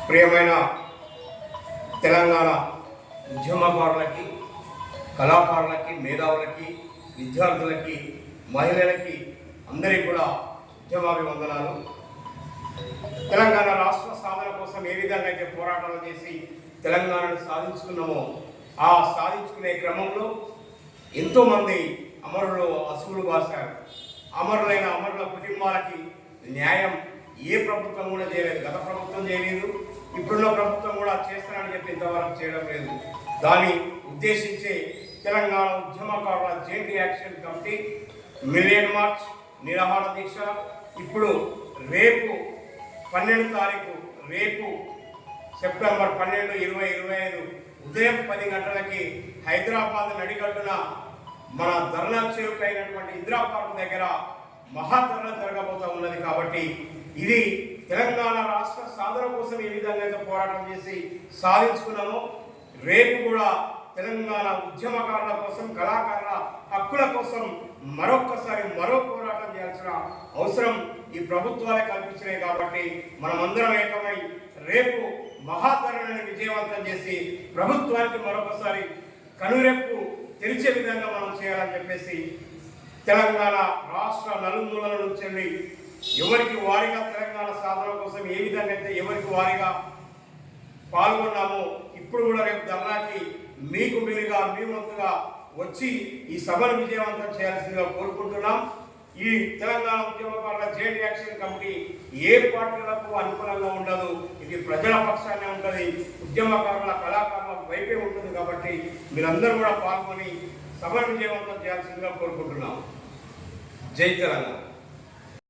ప్రియమైన తెలంగాణ ఉద్యమకారులకి, కళాకారులకి, మేధావులకి, విద్యార్థులకి, మహిళలకి అందరికీ కూడా ఉద్యమాభివందనాలు. తెలంగాణ రాష్ట్ర సాధన కోసం ఏ విధంగా అయితే పోరాటాలు చేసి తెలంగాణను సాధించుకున్నామో ఆ సాధించుకునే క్రమంలో ఎంతోమంది అమరులు అసువులు బాసారు. అమరులైన అమరుల కుటుంబాలకి న్యాయం ఏ ప్రభుత్వం కూడా చేయలేదు. గత ప్రభుత్వం చేయలేదు, ఇప్పుడున్న ప్రభుత్వం కూడా చేస్తానని చెప్పి ఇంతవరకు చేయడం లేదు. దాన్ని ఉద్దేశించి తెలంగాణ ఉద్యమకారుల joint action committee million March నిరాహార దీక్ష ఇప్పుడు రేపు 12 తారీఖు, రేపు సెప్టెంబర్ 12, 2025 ఉదయం 10 గంటలకి హైదరాబాద్ నడిగడ్డున మన ధర్నా చెరుకు అయినటువంటి ఇందిరా పార్క్ దగ్గర మహాధర్నా జరగబోతూ ఉన్నది. కాబట్టి ఇది తెలంగాణ రాష్ట్ర సాధన కోసం ఏ విధంగా అయితే పోరాటం చేసి సాధించుకున్నామో రేపు కూడా తెలంగాణ ఉద్యమకారుల కోసం, కళాకారుల హక్కుల కోసం మరొక్కసారి మరో పోరాటం చేయాల్సిన అవసరం ఈ ప్రభుత్వాలే కల్పించినాయి. కాబట్టి మనమందరం ఏకమై రేపు మహాధరణని విజయవంతం చేసి ప్రభుత్వానికి మరొకసారి కనురెప్పు తెలిసే విధంగా మనం చేయాలని చెప్పేసి తెలంగాణ రాష్ట్ర నలుమూలల నుంచి ఎవరికి వారిగా తెలంగాణ సాధన కోసం ఏ విధంగా అయితే ఎవరికి వారిగా పాల్గొన్నామో ఇప్పుడు కూడా రేపు ధర్నాకి మీకు మీరుగా మీ వంతుగా వచ్చి ఈ సభను విజయవంతం చేయాల్సిందిగా కోరుకుంటున్నాం. ఈ తెలంగాణ ఉద్యమకారుల జాయింట్ యాక్షన్ కమిటీ ఏ పార్టీలకు అనుకూలంగా ఉండదు. ఇది ప్రజల పక్షానే ఉంటుంది, ఉద్యమకారుల కళాకారుల వైపే ఉంటుంది. కాబట్టి మీరందరూ కూడా పాల్గొని సభను విజయవంతం చేయాల్సిందిగా కోరుకుంటున్నాం. జై తెలంగాణ.